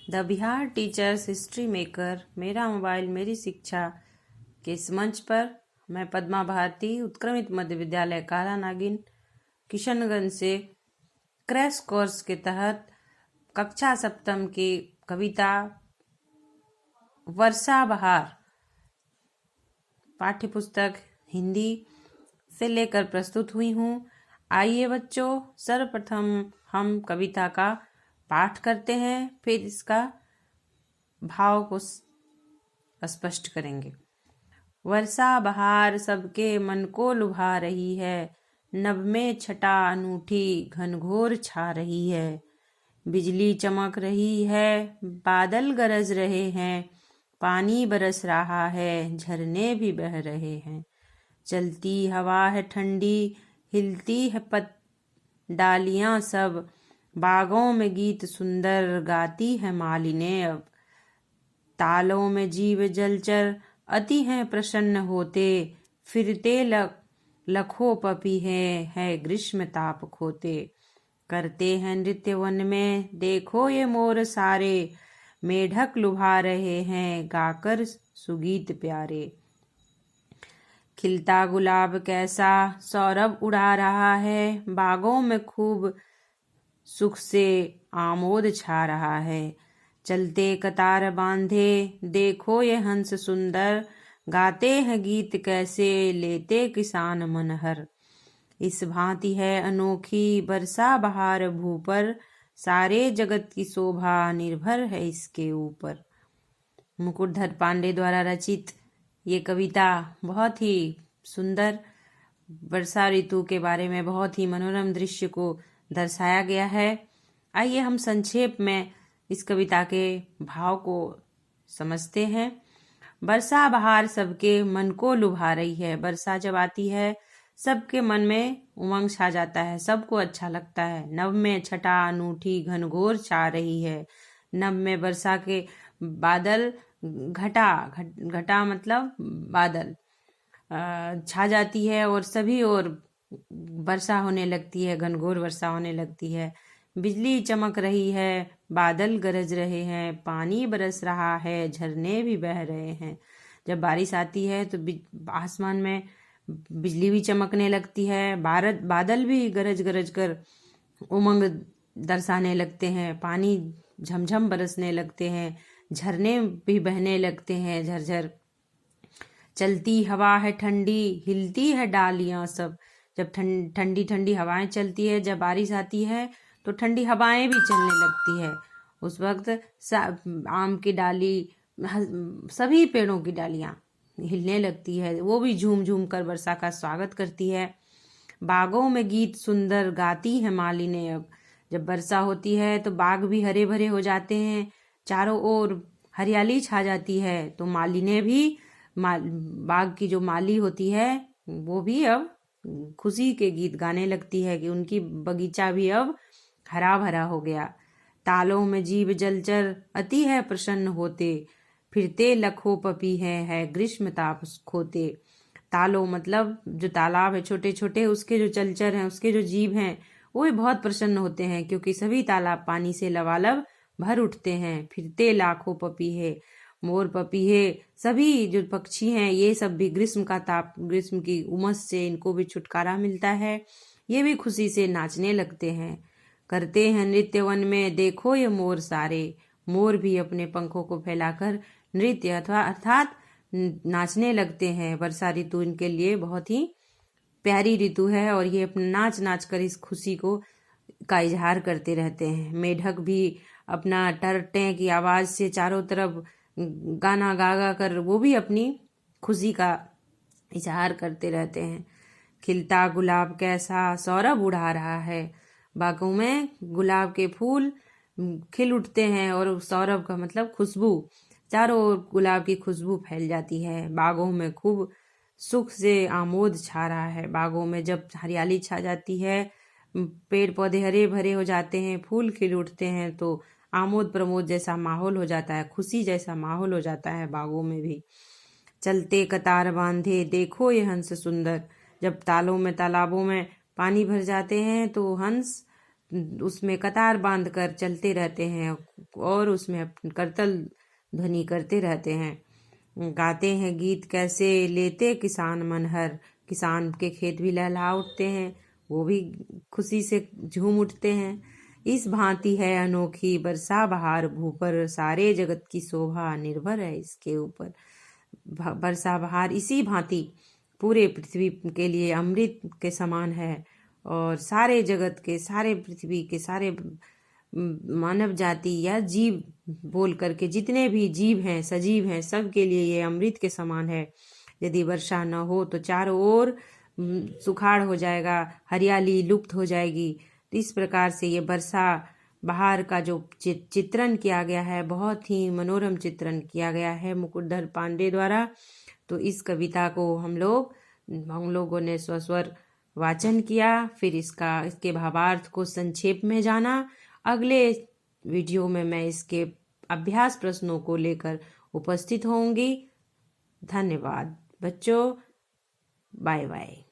The Bihar teachers history maker मेरा mobile मेरी शिक्षा के इस मंच पर मैं पद्मा भारती उत्क्रमित मध्य विद्यालय काला नागिन किशनगंज से क्रैश कोर्स के तहत कक्षा सप्तम की कविता वर्षा बहार पाठ्य पुस्तक हिंदी से लेकर प्रस्तुत हुई हूँ। आइए बच्चों, सर्वप्रथम हम कविता का पाठ करते हैं, फिर इसका भाव को स्पष्ट करेंगे। वर्षा बहार सबके मन को लुभा रही है, नभ में छटा अनूठी घनघोर छा रही है। बिजली चमक रही है, बादल गरज रहे हैं, पानी बरस रहा है, झरने भी बह रहे हैं। चलती हवा है ठंडी, हिलती है डालियां सब, बागों में गीत सुंदर गाती है मालिने अब। तालों में जीव जलचर अति हैं प्रसन्न होते, फिरते लखों पपी है ग्रीष्म ताप खोते। करते हैं नृत्य वन में, देखो ये मोर सारे, मेढक लुभा रहे हैं गाकर सुगीत प्यारे। खिलता गुलाब कैसा सौरभ उड़ा रहा है, बागों में खूब सुख से आमोद छा रहा है। चलते कतार बांधे, देखो ये हंस सुंदर, गाते हैं गीत कैसे लेते किसान मनहर। इस भांति है अनोखी वर्षा बहार भू पर, सारे जगत की शोभा निर्भर है इसके ऊपर। मुकुटधर पांडे द्वारा रचित ये कविता बहुत ही सुंदर वर्षा ऋतु के बारे में बहुत ही मनोरम दृश्य को दर्शाया गया है। आइए हम संक्षेप में इस कविता के भाव को समझते हैं। वर्षा बहार सबके मन को लुभा रही है। वर्षा जब आती है सबके मन में उमंग छा जाता है, सबको अच्छा लगता है। नभ में छटा अनूठी घनघोर छा रही है। नभ में वर्षा के बादल घटा मतलब बादल छा जाती है और सभी ओर वर्षा होने लगती है, घनघोर वर्षा होने लगती है। बिजली चमक रही है, बादल गरज रहे हैं, पानी बरस रहा है, झरने भी बह रहे हैं। जब बारिश आती है तो आसमान में बिजली भी चमकने लगती है, बादल भी गरज गरज कर उमंग दर्शाने लगते हैं, पानी झमझम बरसने लगते हैं, झरने भी बहने लगते हैं झरझर। चलती हवा है ठंडी, हिलती है डालियां सब। जब ठंडी ठंडी हवाएं चलती है, जब बारिश आती है तो ठंडी हवाएं भी चलने लगती है। उस वक्त आम की डाली, सभी पेड़ों की डालियां हिलने लगती है, वो भी झूम झूम कर वर्षा का स्वागत करती है। बागों में गीत सुंदर गाती है मालिने अब। जब वर्षा होती है तो बाग भी हरे भरे हो जाते हैं, चारों ओर हरियाली छा जाती है। तो मालिने भी बाग की जो माली होती है वो भी अब खुशी के गीत गाने लगती है कि उनकी बगीचा भी अब हरा भरा हो गया। तालों में जीव जलचर अति है प्रसन्न होते, फिरते लखों पपी है ग्रीष्म ताप खोते। तालों मतलब जो तालाब है छोटे छोटे, उसके जो जलचर हैं, उसके जो जीव हैं, वो भी बहुत प्रसन्न होते हैं क्योंकि सभी तालाब पानी से लबालब भर उठते हैं। फिरते लाखों पपीहे, मोर पपीहे, सभी जो पक्षी हैं ये सब भी ग्रीष्म की उमस से इनको भी छुटकारा मिलता है, ये भी खुशी से नाचने लगते हैं। करते हैं नृत्य वन में, देखो ये मोर सारे। मोर भी अपने पंखों को फैलाकर नृत्य अर्थात नाचने लगते हैं। वर्षा ऋतु इनके लिए बहुत ही प्यारी ऋतु है और ये अपना नाच नाच कर इस खुशी का इजहार करते रहते हैं। मेढक भी अपना टरटे की आवाज से चारों तरफ गाना गा गा कर वो भी अपनी खुशी का इजहार करते रहते हैं। खिलता गुलाब कैसा सौरभ उड़ा रहा है, बागों में गुलाब के फूल खिल उठते हैं और सौरभ का मतलब खुशबू, चारों ओर गुलाब की खुशबू फैल जाती है। बागों में खूब सुख से आमोद छा रहा है। बागों में जब हरियाली छा जाती है, पेड़ पौधे हरे भरे हो जाते हैं, फूल खिल उठते हैं, तो आमोद प्रमोद जैसा माहौल हो जाता है, खुशी जैसा माहौल हो जाता है बागों में भी। चलते कतार बांधे, देखो ये हंस सुंदर। जब तालाबों में पानी भर जाते हैं तो हंस उसमें कतार बांध कर चलते रहते हैं, और उसमें करतल ध्वनि करते रहते हैं। गाते हैं गीत कैसे लेते किसान मनहर, किसान के खेत भी लहला उठते हैं, वो भी खुशी से झूम उठते हैं। इस भांति है अनोखी वर्षा बहार भूपर, सारे जगत की शोभा निर्भर है इसके ऊपर। वर्षा बहार इसी भांति पूरे पृथ्वी के लिए अमृत के समान है, और सारे जगत के, सारे पृथ्वी के, सारे मानव जाति या जीव बोल करके जितने भी जीव हैं, सजीव हैं, सब के लिए ये अमृत के समान है। यदि वर्षा न हो तो चारों ओर सुखाड़ हो जाएगा, हरियाली लुप्त हो जाएगी। तो इस प्रकार से ये वर्षा बहार का जो चित्रण किया गया है, बहुत ही मनोरम चित्रण किया गया है मुकुटधर पांडे द्वारा। तो इस कविता को हम लोगों ने स्वस्वर वाचन किया, फिर इसके भावार्थ को संक्षेप में जाना। अगले वीडियो में मैं इसके अभ्यास प्रश्नों को लेकर उपस्थित होंगी। धन्यवाद बच्चों, बाय बाय।